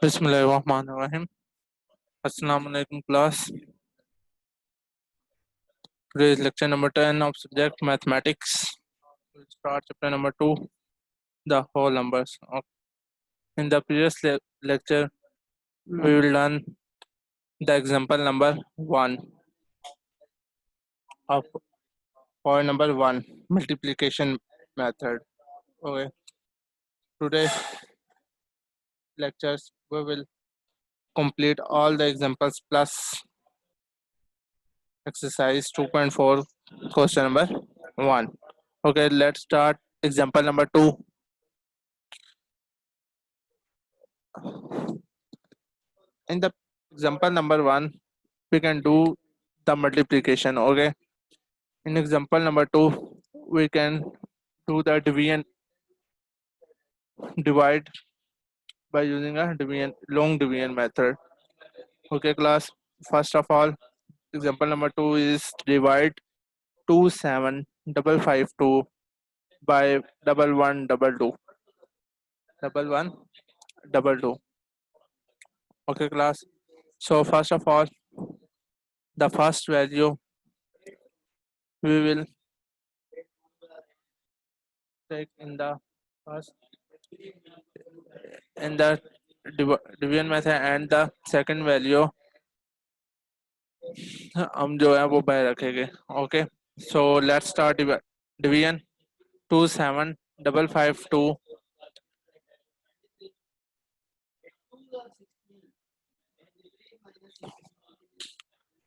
Bismillahirrahmanirrahim. Assalamu alaikum class. Today is lecture number 10 of subject mathematics. We'll start chapter number 2, the whole numbers. In the previous lecture, we will learn the example number 1 of point number 1, multiplication method. Okay. Today lectures, we will complete all the examples plus exercise 2.4 question number 1. Okay, let's start example number 2. In the example number 1, we can do the multiplication. Okay, in example number 2, we can do the divide by using a long division method. Okay class, first of all, example number 2 is divide 27552 by 1122. Okay class, so first of all, the first value we will take in the first in the division method, and the second value हम जो है वो बाहर रखेंगे. Okay, so let's start division 27552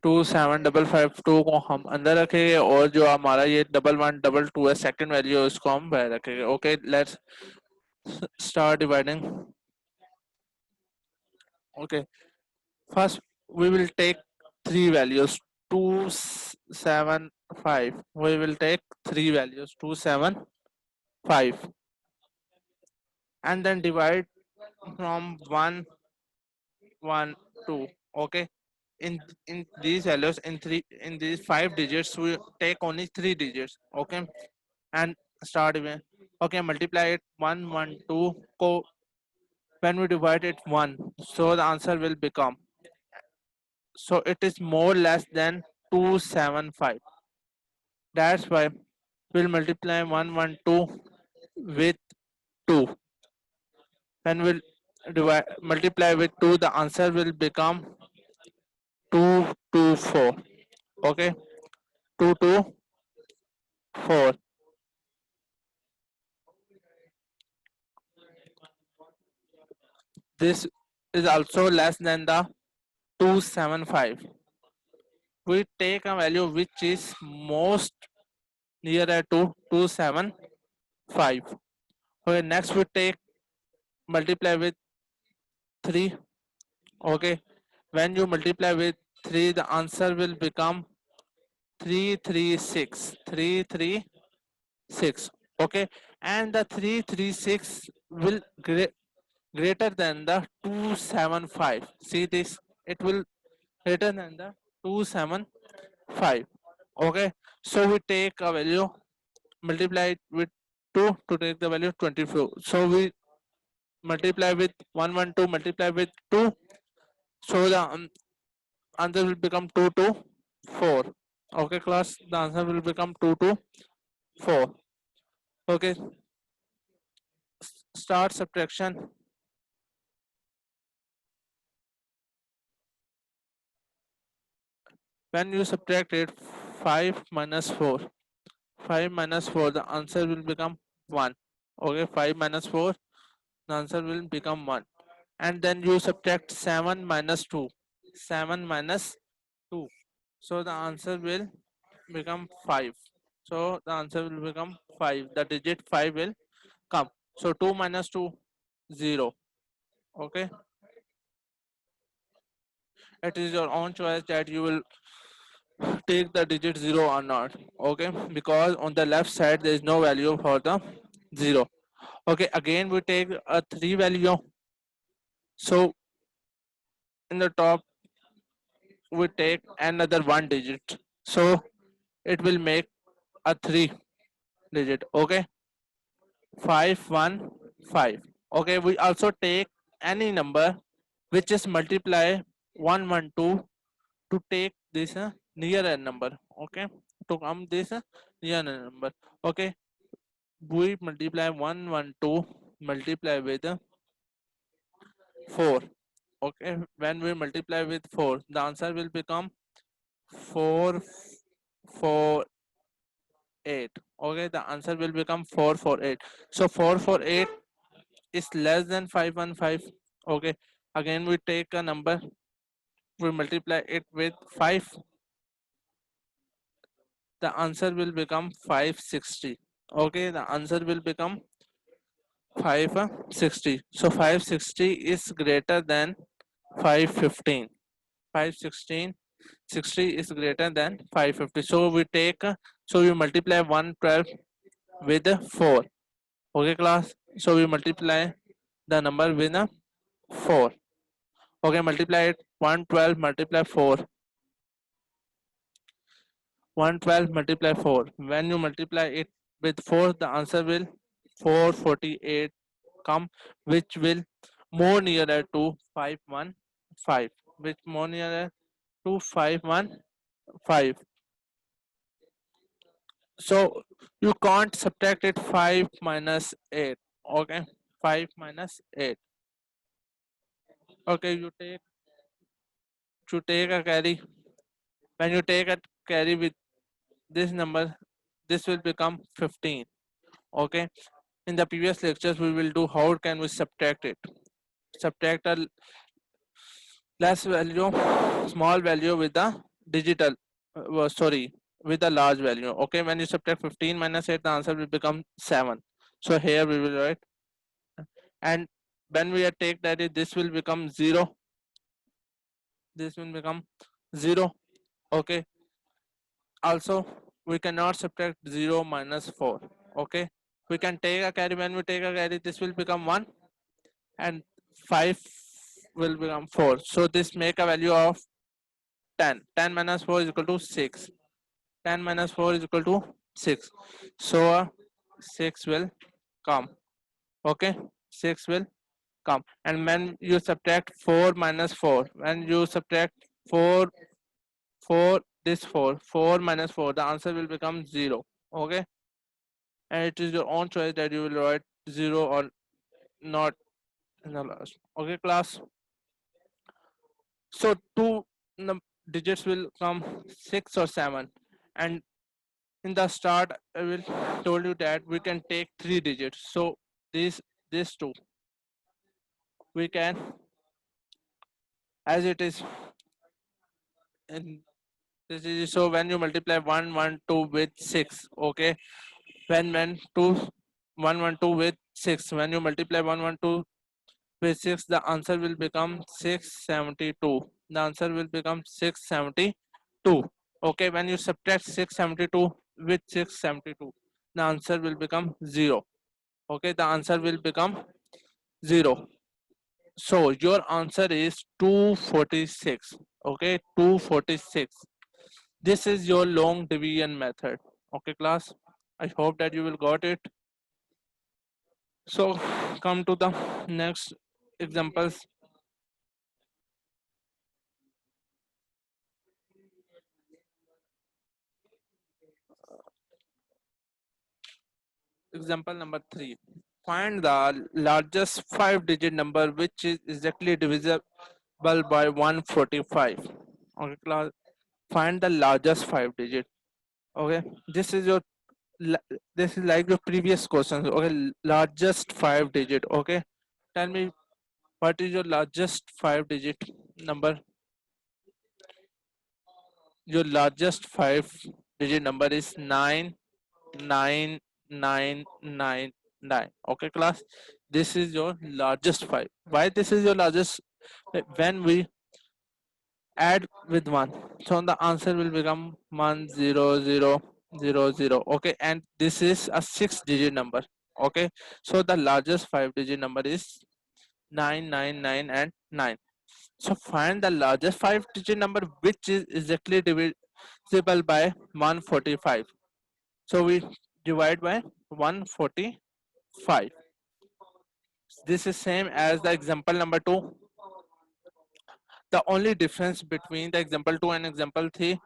27552 को हम अंदर रखेंगे और जो हमारा ये 1122 है सेकंड वैल्यू, उसको हम बाहर रखेंगे. Okay, let's start dividing. Okay, first we will take three values 275. We will take three values 275 and then divide from 1 1 2. Okay, in these values, in these 5 digits, we take only 3 digits. Okay, and start even. Okay, multiply it 1 1 2 ko. When we divide it 1, so the answer will become, so it is more less than 275. That's why we'll multiply 112 with 2. When we'll multiply with 2, the answer will become 224. Okay, 224. This is also less than the 275. We take a value which is most nearer to 275. Okay, next we take multiply with 3. Okay, when you multiply with 3, the answer will become 336. Okay, and the 336 will greater than the 275. See this, it will greater than the 275. Okay, so we take a value, multiply it with 2 to take the value 24. So we multiply with 112, multiply with 2, so the answer will become 224. Okay class, the answer will become 224. Okay, start subtraction. When you subtract it, 5 minus 4, the answer will become 1. Okay, 5 minus 4, the answer will become 1. And then you subtract 7 minus 2, so the answer will become 5. So the answer will become 5. The digit 5 will come. So 2 minus 2, 0. Okay, it is your own choice that you will take the digit 0 or not. Okay, because on the left side there is no value for the 0. Okay, again we take a 3 value, so in the top we take another 1 digit, so it will make a 3 digit. Okay, 515. Okay, we also take any number which is multiply 112 to take this nearer number. Okay, to come this nearer number. Okay, we multiply 112 multiply with 4. Okay, when we multiply with 4, the answer will become 448. Okay, the answer will become 448. So 448 is less than 515. Okay, again we take a number, we multiply it with 5, the answer will become 560. Okay, the answer will become 560. So 560 is greater than 515. 516 60 is greater than 550. So we take so we multiply 112 with 4. Okay class, so we multiply the number with 4. Okay, multiply it, 112 multiply 4, 112 multiply 4. When you multiply it with 4, the answer will 448 come, which will more nearer to 515, which more nearer to 515. So you can't subtract it 5 minus 8. Okay, 5 minus 8. Okay, you take a carry. When you take a carry with this number, this will become 15. Okay, in the previous lectures we will do how can we subtract it. Subtract a less value, small value with the digital sorry, with the large value. Okay, when you subtract 15 minus 8, the answer will become 7. So here we will write, and when we take that, this will become 0, this will become 0. Okay, also we cannot subtract 0 minus 4. Okay, we can take a carry. When we take a carry, this will become 1, and 5 will become 4. So this make a value of 10. 10 minus 4 is equal to 6. 10 minus 4 is equal to 6. So 6 will come. Okay, 6 will come. And when you subtract 4 minus 4, when you subtract 4, 4, this 4 minus 4, the answer will become 0. Okay, and it is your own choice that you will write 0 or not in the last. Okay, class. So two digits will come 6 or 7, and in the start I will told you that we can take 3 digits. So these two we can, as it is in this is, so when you multiply 112 with 6. Okay, when 2 112 with 6, when you multiply 112 with 6, the answer will become 672. The answer will become 672. Okay, when you subtract 672 with 672, the answer will become 0. Okay, the answer will become 0. So your answer is 246. Okay, 246. This is your long division method. Okay class, I hope that you will got it. So come to the next examples. Example number 3. Find the largest 5-digit number which is exactly divisible by 145. Okay class, find the largest 5 digit. Okay, this is your this is like your previous questions. Okay, largest 5 digit. Okay, tell me what is your largest 5 digit number. Your largest 5 digit number is 99999. Okay class, this is your largest 5. Why this is your largest? When we add with 1, so the answer will become 10000. Okay, and this is a 6-digit number. Okay, so the largest 5-digit number is 999 and 9. So find the largest 5-digit number which is exactly divisible by 145. So we divide by 145. This is same as the example number 2. The only difference between the example 2 and example 3,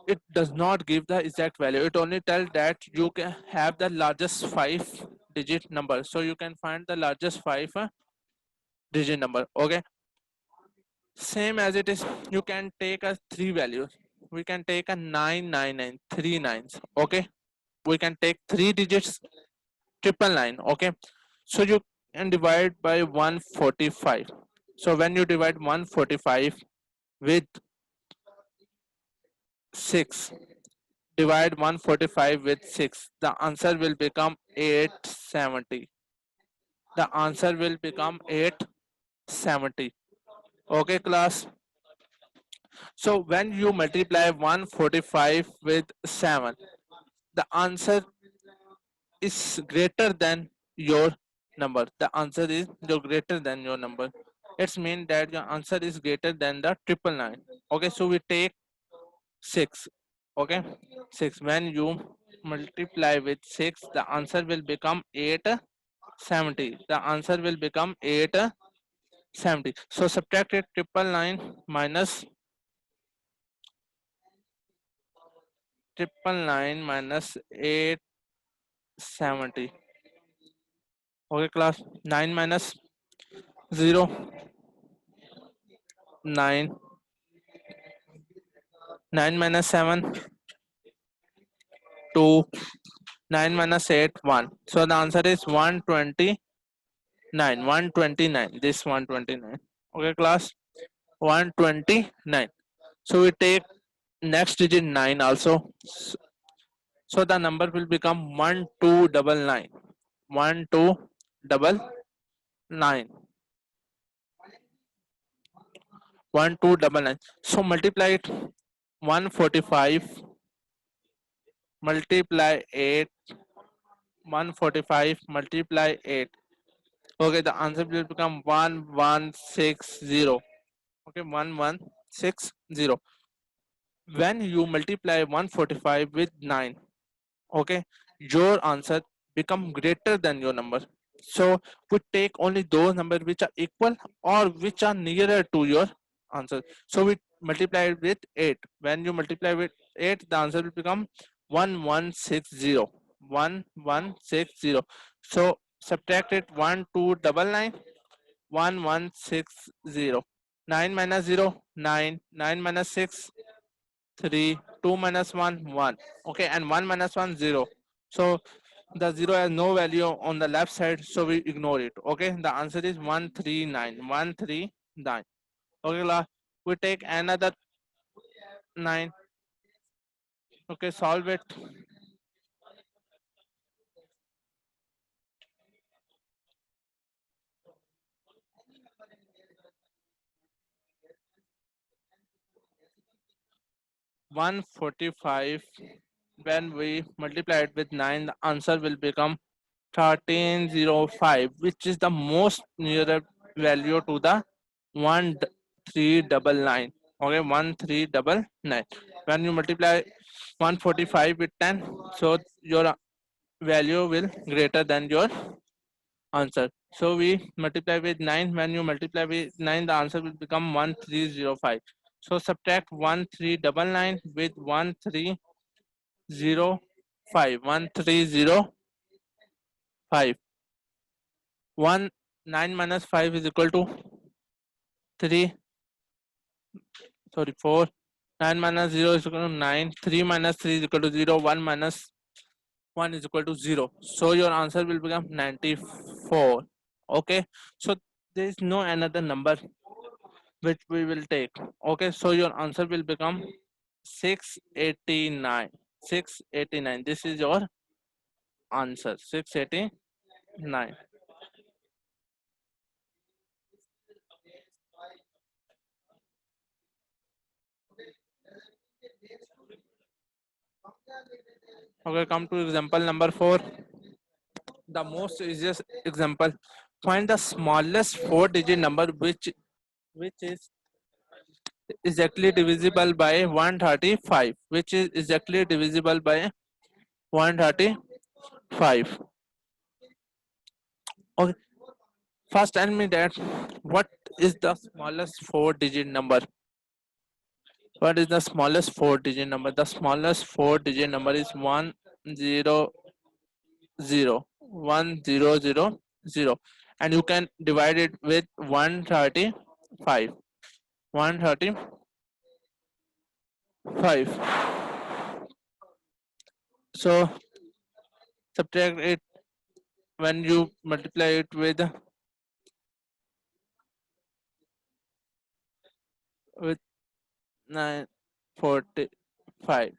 it does not give the exact value. It only tells that you can have the largest 5-digit number. So you can find the largest 5-digit number. Okay. Same as it is, you can take a 3 values. We can take a 999, 3 nines. Okay. We can take 3 digits, 999. Okay. So you can divide by 145. So when you divide 145 with 6, divide 145 with 6, the answer will become 870. The answer will become 870. Okay, class. So when you multiply 145 with 7, the answer is greater than your number. The answer is greater than your number. It's mean that your answer is greater than the 999. Okay, so we take 6. Okay, 6. When you multiply with 6, the answer will become 870. The answer will become 870. So subtract it, 999 minus 870. Okay, class. 9 minus 0, 9. 9 minus 7, 2. 9 minus 8, 1. So the answer is 129. 129. This 129. Okay, class. 129. So we take next digit 9 also. So the number will become 1299. 1299. 1299. So multiply it. 145 multiply 8. 145 multiply 8. Okay, the answer will become 1160. Okay, 1160. When you multiply 145 with 9, okay, your answer become greater than your number. So we take only those numbers which are equal or which are nearer to your answer. So we multiply it with 8. When you multiply with 8, the answer will become 1160. 1160. So subtract it, 1299. 1160. 9 minus 0, 9. 9 minus 6, 3. 2 minus 1, 1. Okay, and 1 minus 1, 0. So the 0 has no value on the left side, so we ignore it. Okay, the answer is 139. 139. Okay, we take another 9. Okay, solve it. 145. When we multiply it with 9, the answer will become 1305, which is the most nearer value to the 1399. Okay, 1399. When you multiply 145 with 10, so your value will greater than your answer. So we multiply with 9. When you multiply with 9, the answer will become 1305. So subtract 1399 with 1305. 1305. 1 9 minus 5 is equal to 3. Sorry, 4. 9 minus 0 is equal to 9. 3 minus 3 is equal to 0. 1 minus 1 is equal to 0. So your answer will become 94. Okay, so there is no another number which we will take. Okay, so your answer will become 689. 689. This is your answer. 689. Okay, come to example number 4. The most easiest example. Find the smallest 4-digit number which is exactly divisible by 135. Which is exactly divisible by 135. Okay, first tell me that what is the smallest 4-digit number? What is the smallest 4-digit number? The smallest 4-digit number is 100 and you can divide it with 135. 135. So subtract it when you multiply it with 945.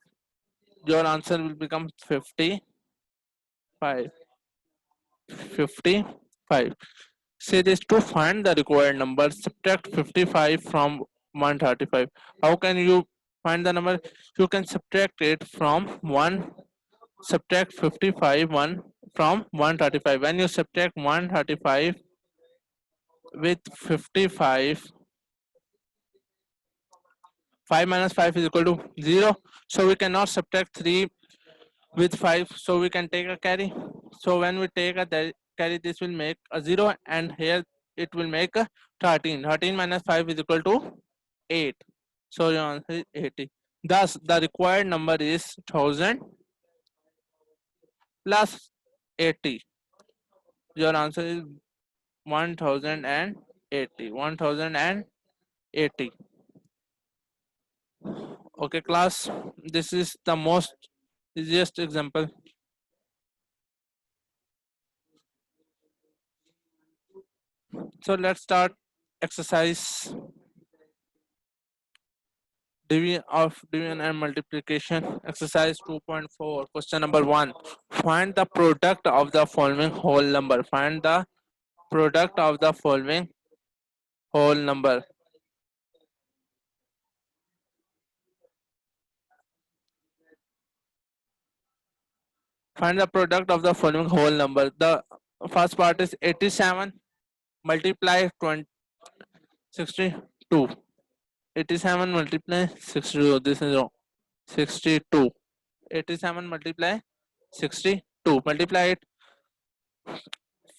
Your answer will become 55. 55. Say this: to find the required number, subtract 55 from 135. How can you find the number? You can subtract it from 1, subtract 55 1 from 135. When you subtract 135 with 55, 5 minus 5 is equal to 0. So we cannot subtract 3 with 5. So we can take a carry. So when we take a carry, this will make a 0, and here it will make a 13. 13 minus 5 is equal to 8. So your answer is 80. Thus, the required number is 1000 plus 80. Your answer is 1080. 1080. Okay, class. This is the most easiest example. So let's start exercise division and multiplication. Exercise 2.4. Question number 1. Find the product of the following whole number. Find the product of the following whole number. Find the product of the following whole number. The first part is 87 multiply 62. 87 multiply 62. This is wrong. 62. 87 multiply 62. Multiply it.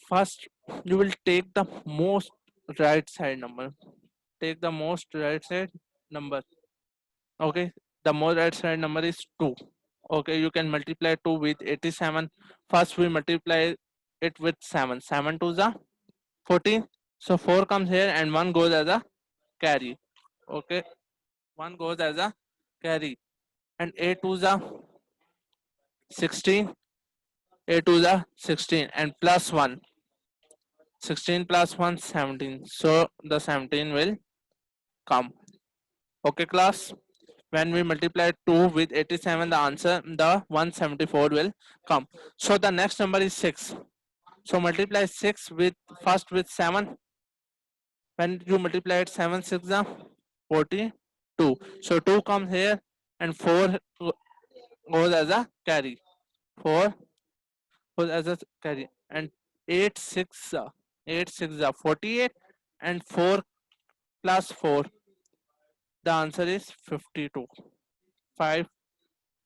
First, you will take the most right side number. Take the most right side number. Okay. The most right side number is 2. Okay. You can multiply 2 with 87. First, we multiply it with 7. 7 to the 14. So 4 comes here and 1 goes as a carry. Okay. 1 goes as a carry. And 8 to the 16. 8 to the 16 and plus 1. 16 plus 1 17. So the 17 will come. Okay, class. When we multiply 2 with 87, the answer, the 174 will come. So the next number is 6. So multiply 6 with first with 7. When you multiply it, 7 6 the 42. So 2 comes here and 4 goes as a carry. 4 goes as a carry. And 8 6 8 6 48 and 4 plus 4. The answer is 52. 5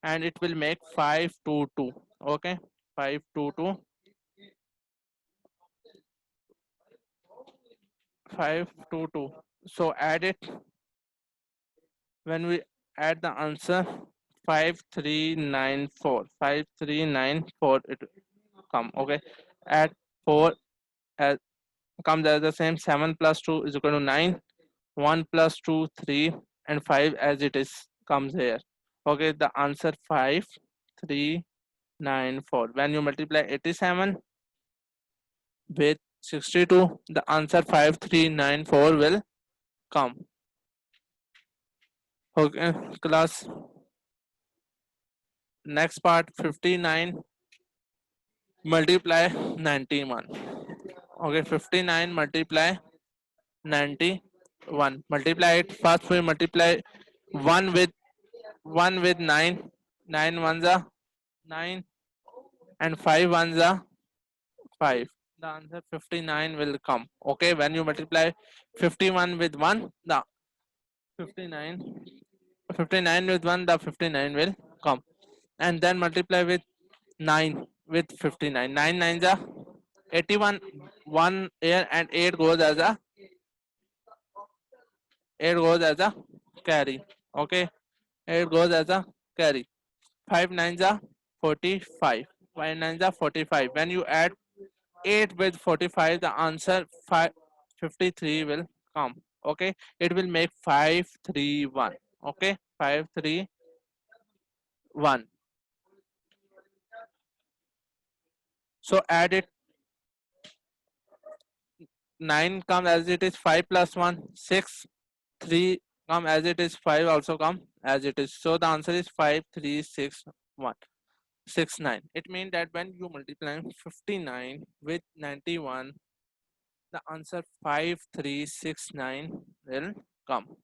and it will make 522. Okay, 522. 522. So add it. When we add the answer 5394. 5394 it come. Okay, add 4 as comes as the same. 7 plus 2 is equal to 9. 1 plus 2 3 and 5 as it is comes here. Okay, the answer 5394. When you multiply 87 with 62, the answer 5394 will come. Okay, class. Next part, 59 multiply 91. Okay, 59 multiply 91. Multiply it. First we multiply 1 with 9. 9 ones are 9 and 5 ones are 5. The answer 59 will come. Okay, when you multiply 51 with 1, the 59 with 1, the 59 will come. And then multiply with 9 with 59. 9 nines are 81. 1 here and 8 goes as a 8 goes as a carry. Okay, 8 goes as a carry. 5 nines are 45. 5 nines are 45. When you add 8 with 45, the answer 53 will come. Okay, it will make 531. Okay, 531. So add it. 9 come as it is, 5 plus 1 6, 3 come as it is, 5 also come as it is. So the answer is 53669. It means that when you multiply 59 with 91, the answer 5369 will come.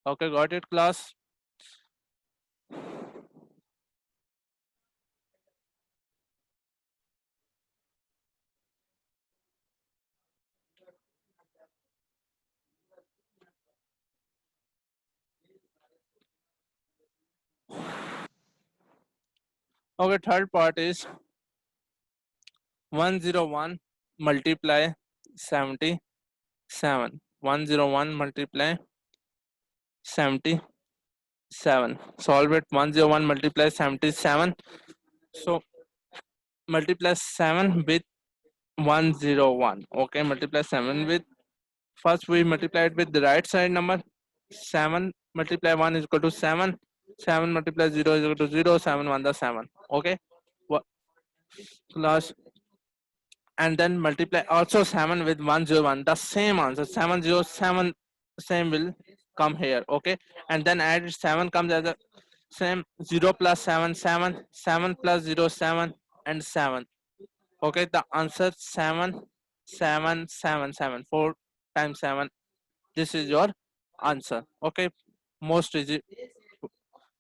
Okay, got it, class? Okay, third part is 101 multiply 77. 101 multiply 77. Solve it. 101 multiply 77. So multiply 7 with 101. Okay, multiply 7 with, first we multiply it with the right side number. 7 multiply 1 is equal to 7. 7 multiply 0 is equal to 0. 7 1 the 7. Okay, plus, and then multiply also 7 with 101, the same answer. 707 same will come here. Okay, and then add 7 comes as a same. 0 plus 7 7, 7 plus 0 7, and 7. Okay, the answer 7 7 7 7, 4 times 7. This is your answer. Okay, most easy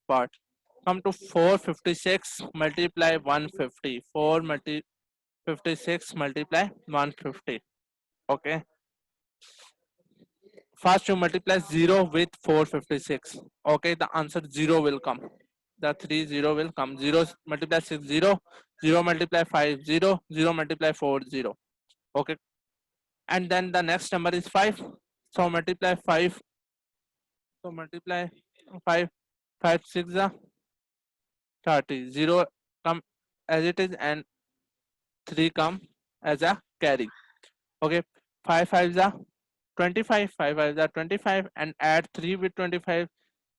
part. Come to 456 multiply 150. 456 multiply 150. Okay, first you multiply 0 with 456. Okay, the answer 0 will come. The 30 will come. 0 multiply 6 0. 0 multiply 5 0. 0 multiply 4 0. Okay, and then the next number is 5. So multiply 5. So multiply 5. 5 6 are 30. 0 come as it is, and 3 come as a carry. Okay, 5 5 are 25. 5 5 are 25, and add 3 with 25.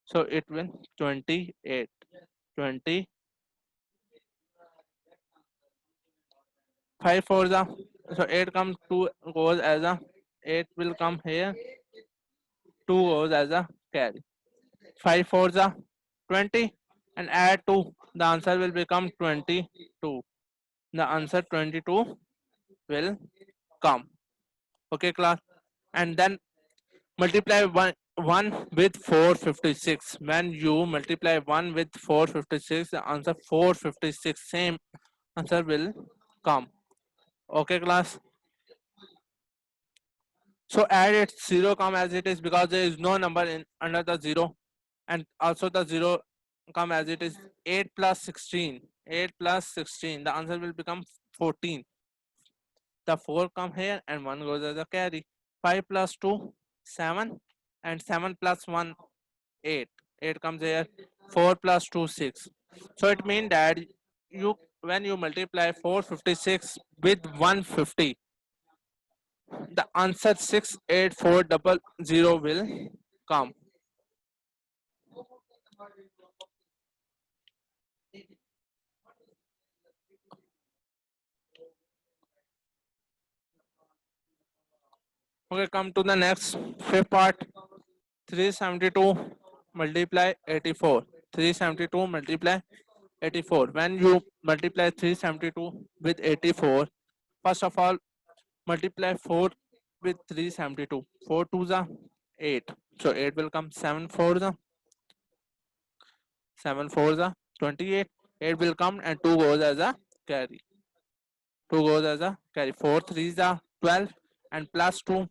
So it will 28. 20. 5 4 are, so 8 comes, 2 goes as a, 8 will come here, 2 goes as a carry. 5 4 are 20, and add 2. The answer will become 22. The answer 22 will come. Okay, class. And then multiply 1 with 456. When you multiply 1 with 456, the answer 456 same answer will come. Okay, class. So add it, 0 come as it is because there is no number in under the 0, and also the 0 come as it is. 8 plus 16. 8 plus 16. The answer will become 14. The 4 come here, and 1 goes as a carry. 5 plus 2 7, and 7 plus 1 8. 8 comes here. 4 plus 2 6. So it means that you, when you multiply 456 with 150, the answer 68400 will come. Okay, come to the next fifth part. 372 multiply 84. 372 multiply 84. When you multiply 372 with 84, first of all, multiply 4 with 372. 4 2s are 8. So 8 will come. 7 4s are 7 4s are 28. 8 will come, and 2 goes as a carry. 2 goes as a carry. 4 3s are 12, and plus 2,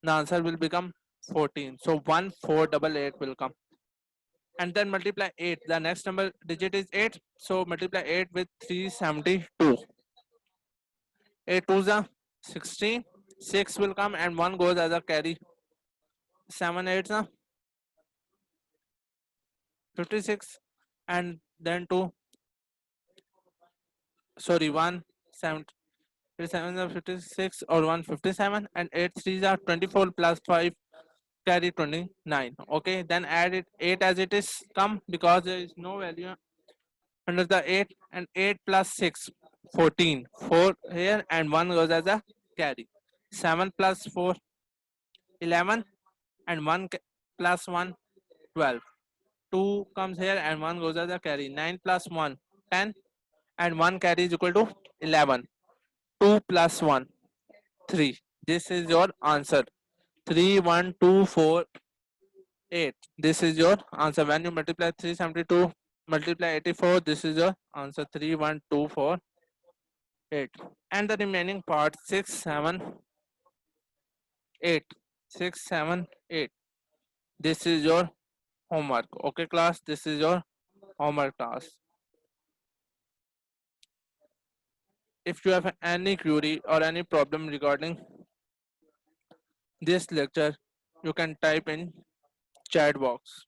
the answer will become 14. So 1488 will come. And then multiply 8. The next number digit is 8. So multiply 8 with 372. 8 2s are 16. 6 will come, and 1 goes as a carry. 7 8s are 56, and then 2, sorry, 1 7 57 are 56 or 157, and 8 3s are 24 plus 5 carry 29. Okay, then add it 8 as it is come because there is no value under the 8, and 8 plus 6 14, 4 here and 1 goes as a carry. 7 plus 4 11, and 1 plus 1 12. 2 comes here and 1 goes as a carry. 9 plus 1 10, and 1 carry is equal to 11. 2 plus 1 3. This is your answer. 3 1 2 4 8. This is your answer. When you multiply 372 multiply 84, this is your answer. 3 1 2 4 8. And the remaining part 6 7 8. 6 7 8. This is your homework. Okay class, this is your homework task. If you have any query or any problem regarding this lecture, you can type in chat box.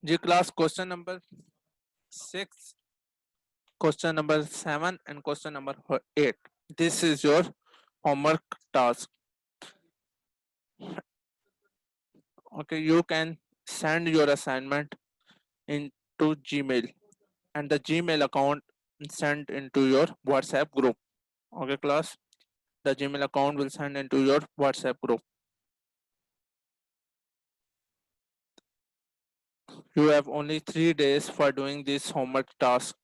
G class, question number 6, question number 7, and question number 8. This is your homework task. Okay, you can send your assignment into Gmail, and the Gmail account sent into your WhatsApp group. Okay class, the Gmail account will send into your WhatsApp group. You have only 3 days for doing this homework task.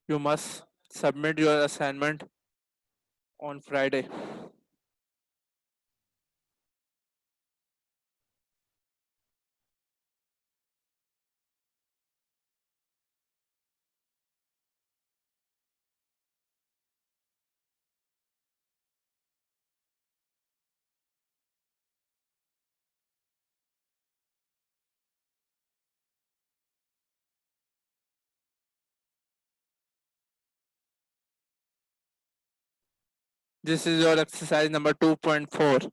You must submit your assignment on Friday. This is your exercise number 2.4.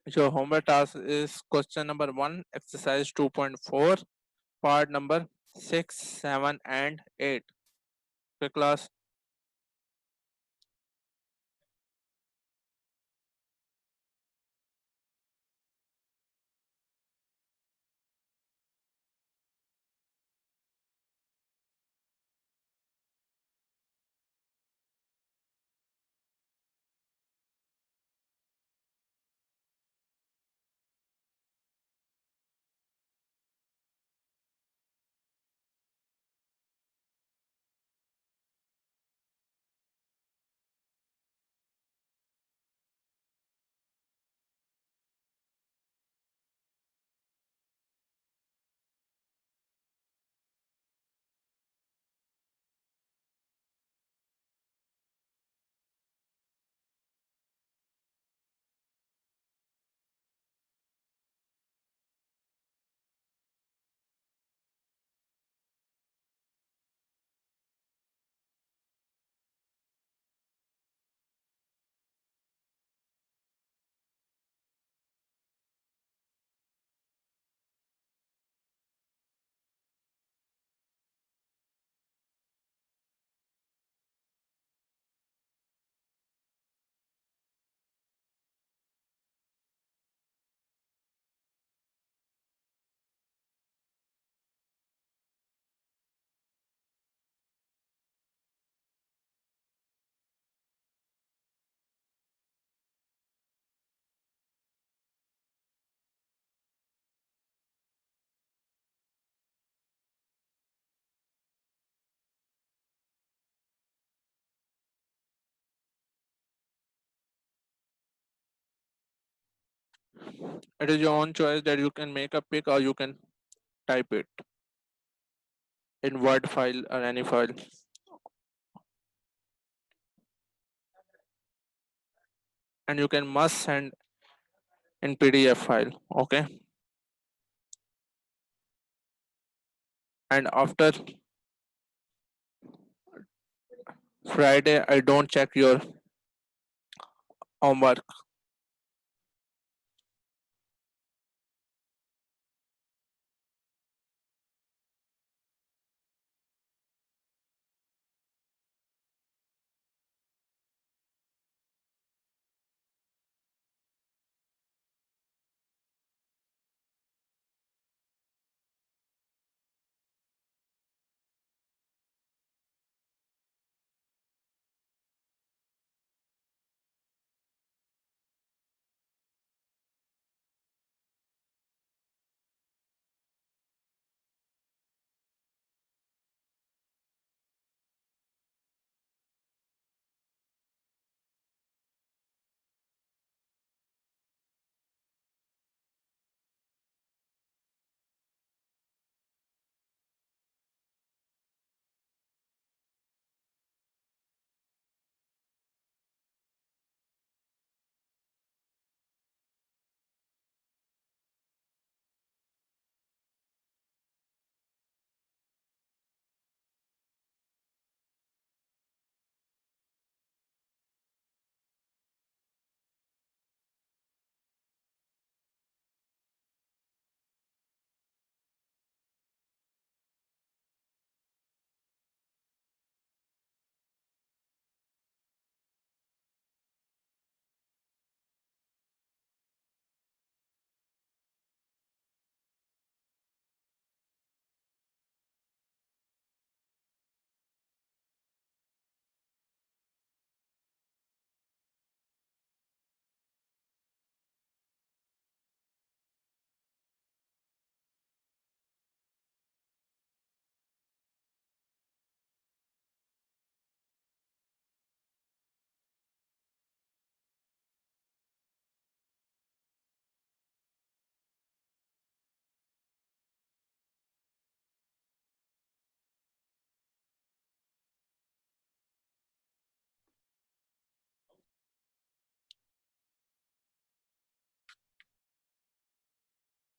Your homework task is question number 1, exercise 2.4, part number 6, 7, and 8. Okay, class. It is your own choice that you can make a pic or you can type it in Word file or any file. And you can must send in PDF file. Okay. And after Friday, I don't check your homework.